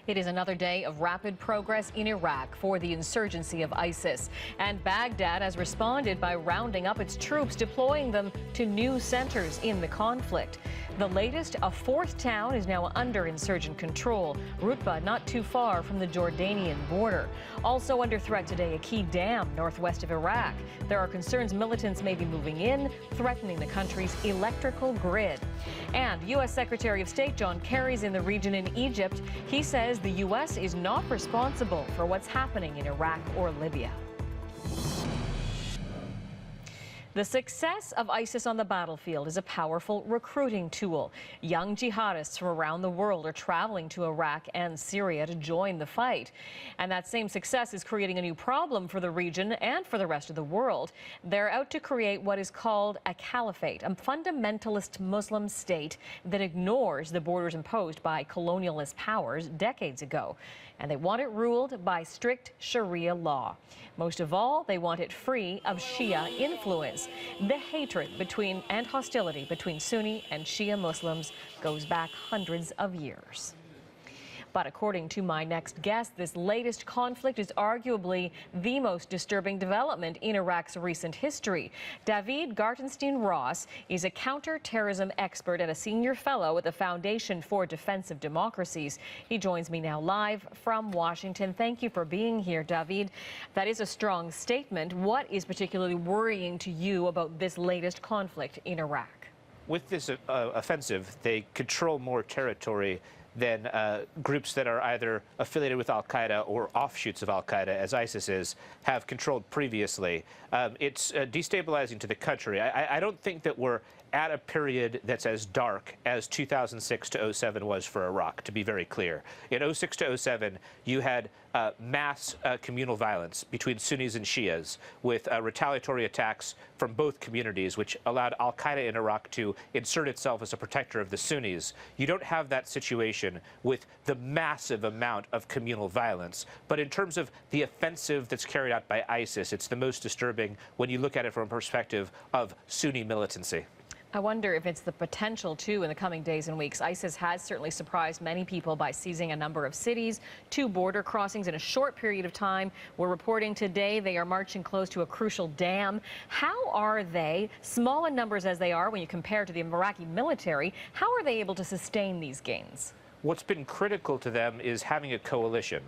It is another day of rapid progress in Iraq for the insurgency of ISIS. And Baghdad has responded by rounding up its troops, deploying them to new centers in the conflict. The latest, a fourth town is now under insurgent control, Rutba, not too far from the Jordanian border. Also under threat today, a key dam northwest of Iraq. There are concerns militants may be moving in, threatening the country's electrical grid. And U.S. Secretary of State John Kerry's in the region in Egypt. He says the U.S. is not responsible for what's happening in Iraq or Libya. The success of ISIS on the battlefield is a powerful recruiting tool. Young jihadists from around the world are traveling to Iraq and Syria to join the fight. And that same success is creating a new problem for the region and for the rest of the world. They're out to create what is called a caliphate, a fundamentalist Muslim state that ignores the borders imposed by colonialist powers decades ago. And they want it ruled by strict Sharia law. Most of all, they want it free of Shia influence. The hatred between and hostility between Sunni and Shia Muslims goes back hundreds of years. But according to my next guest, this latest conflict is arguably the most disturbing development in Iraq's recent history. David Gartenstein-Ross is a counter-terrorism expert and a senior fellow at the Foundation for Defensive Democracies. He joins me now live from Washington. Thank you for being here, David. That is a strong statement. What is particularly worrying to you about this latest conflict in Iraq? With this offensive, they control more territory than groups that are either affiliated with al-Qaeda or offshoots of al-Qaeda, as ISIS is, have controlled previously. It's destabilizing to the country. I don't think that we're at a period that's as dark as 2006 to 07 was for Iraq, to be very clear. In 06 to 07, you had mass communal violence between Sunnis and Shias, with retaliatory attacks from both communities, which allowed al-Qaeda in Iraq to insert itself as a protector of the Sunnis. You don't have that situation with the massive amount of communal violence. But in terms of the offensive that's carried out by ISIS, it's the most disturbing when you look at it from a perspective of Sunni militancy. I wonder if it's the potential, too, in the coming days and weeks. ISIS has certainly surprised many people by seizing a number of cities, 2 border crossings in a short period of time. We're reporting today they are marching close to a crucial dam. How are they, small in numbers as they are when you compare to the Iraqi military, how are they able to sustain these gains? What's been critical to them is having a coalition.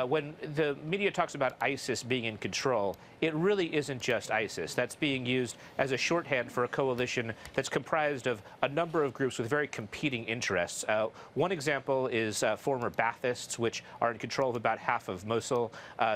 When the media talks about ISIS being in control, it really isn't just ISIS. That's being used as a shorthand for a coalition that's comprised of a number of groups with very competing interests. One example is former Baathists, which are in control of about half of Mosul.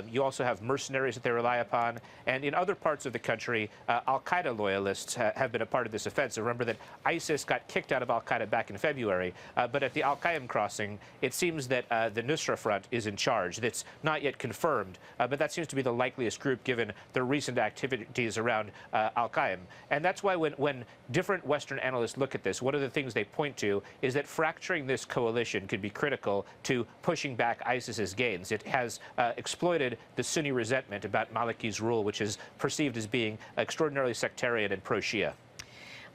You also have mercenaries that they rely upon. And in other parts of the country, al-Qaeda loyalists have been a part of this offensive. Remember that ISIS got kicked out of al-Qaeda back in February, but at the Al-Qaim crossing, it seems that the Nusra Front is in charge. It's not yet confirmed, but that seems to be the likeliest group given the recent activities around al-Qaim. And that's why when different Western analysts look at this, one of the things they point to is that fracturing this coalition could be critical to pushing back ISIS's gains. It has exploited the Sunni resentment about Maliki's rule, which is perceived as being extraordinarily sectarian and pro-Shia.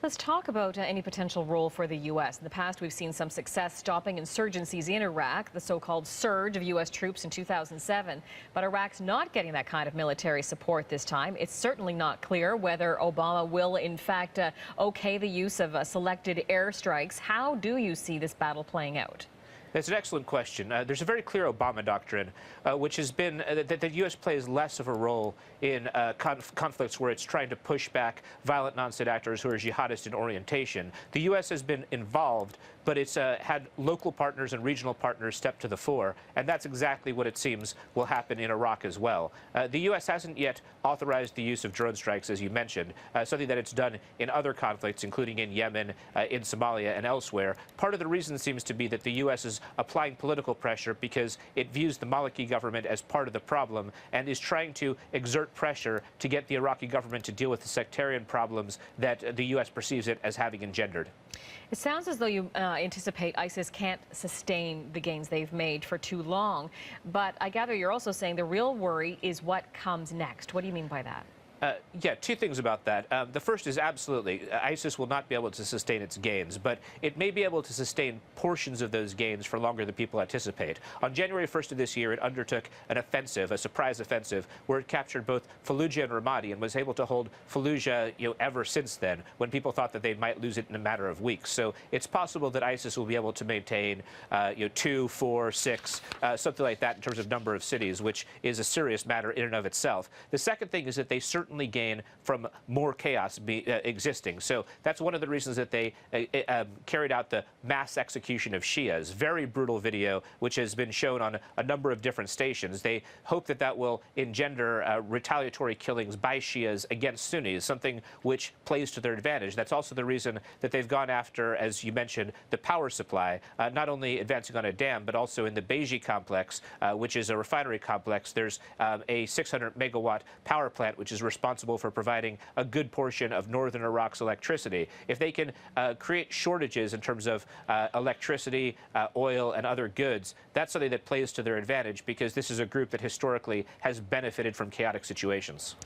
Let's talk about any potential role for the U.S. In the past, we've seen some success stopping insurgencies in Iraq, the so-called surge of U.S. troops in 2007. But Iraq's not getting that kind of military support this time. It's certainly not clear whether Obama will, in fact, okay the use of selected airstrikes. How do you see this battle playing out? That's an excellent question. There's a very clear Obama doctrine, which has been that the U.S. plays less of a role in conflicts where it's trying to push back violent non-state actors who are jihadist in orientation. The U.S. has been involved, but it's had local partners and regional partners step to the fore, and that's exactly what it seems will happen in Iraq as well. The U.S. hasn't yet authorized the use of drone strikes, as you mentioned, something that it's done in other conflicts, including in Yemen, in Somalia, and elsewhere. Part of the reason seems to be that the U.S. is applying political pressure because it views the Maliki government as part of the problem and is trying to exert pressure to get the Iraqi government to deal with the sectarian problems that the U.S. perceives it as having engendered. It sounds as though you anticipate ISIS can't sustain the gains they've made for too long. But I gather you're also saying the real worry is what comes next. What do you mean by that? Yeah, two things about that. The first is absolutely, ISIS will not be able to sustain its gains, but it may be able to sustain portions of those gains for longer than people anticipate. On January 1st of this year, it undertook an offensive, a surprise offensive, where it captured both Fallujah and Ramadi and was able to hold Fallujah, ever since then, when people thought that they might lose it in a matter of weeks. So it's possible that ISIS will be able to maintain, 2, 4, 6, something like that in terms of number of cities, which is a serious matter in and of itself. The second thing is that they certainly gain from more chaos existing. So that's one of the reasons that they carried out the mass execution of Shias. Very brutal video, which has been shown on a number of different stations. They hope that that will engender retaliatory killings by Shias against Sunnis, something which plays to their advantage. That's also the reason that they've gone after, as you mentioned, the power supply, not only advancing on a dam, but also in the Beji complex, which is a refinery complex. There's a 600 megawatt power plant, which is responsible for providing a good portion of northern Iraq's electricity. If they can create shortages in terms of electricity, oil, and other goods, that's something that plays to their advantage, because this is a group that historically has benefited from chaotic situations.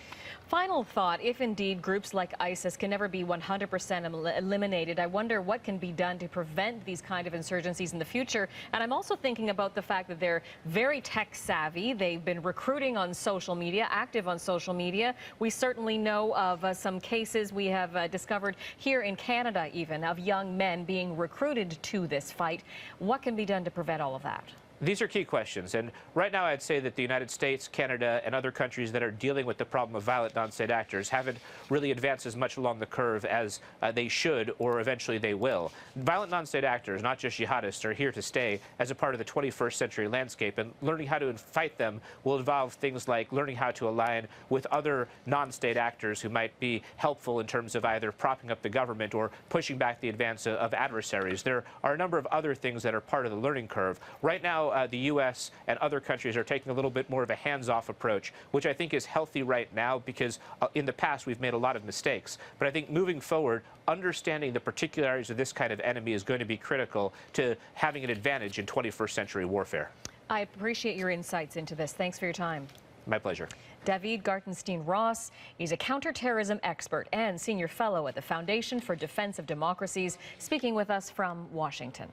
Final thought, if indeed groups like ISIS can never be 100% eliminated, I wonder what can be done to prevent these kind of insurgencies in the future. And I'm also thinking about the fact that they're very tech savvy. They've been recruiting on social media, active on social media. We certainly know of some cases we have discovered here in Canada even of young men being recruited to this fight. What can be done to prevent all of that? These are key questions, and right now I'd say that the United States, Canada, and other countries that are dealing with the problem of violent non-state actors haven't really advanced as much along the curve as they should, or eventually they will. Violent non-state actors, not just jihadists, are here to stay as a part of the 21st century landscape, and learning how to fight them will involve things like learning how to align with other non-state actors who might be helpful in terms of either propping up the government or pushing back the advance of adversaries. There are a number of other things that are part of the learning curve. Right now, the U.S. and other countries are taking a little bit more of a hands-off approach, which I think is healthy right now, because in the past we've made a lot of mistakes. But I think moving forward, understanding the particularities of this kind of enemy is going to be critical to having an advantage in 21st century warfare. I appreciate your insights into this. Thanks for your time. My pleasure. David Gartenstein-Ross, he's a counterterrorism expert and senior fellow at the Foundation for Defense of Democracies, speaking with us from Washington.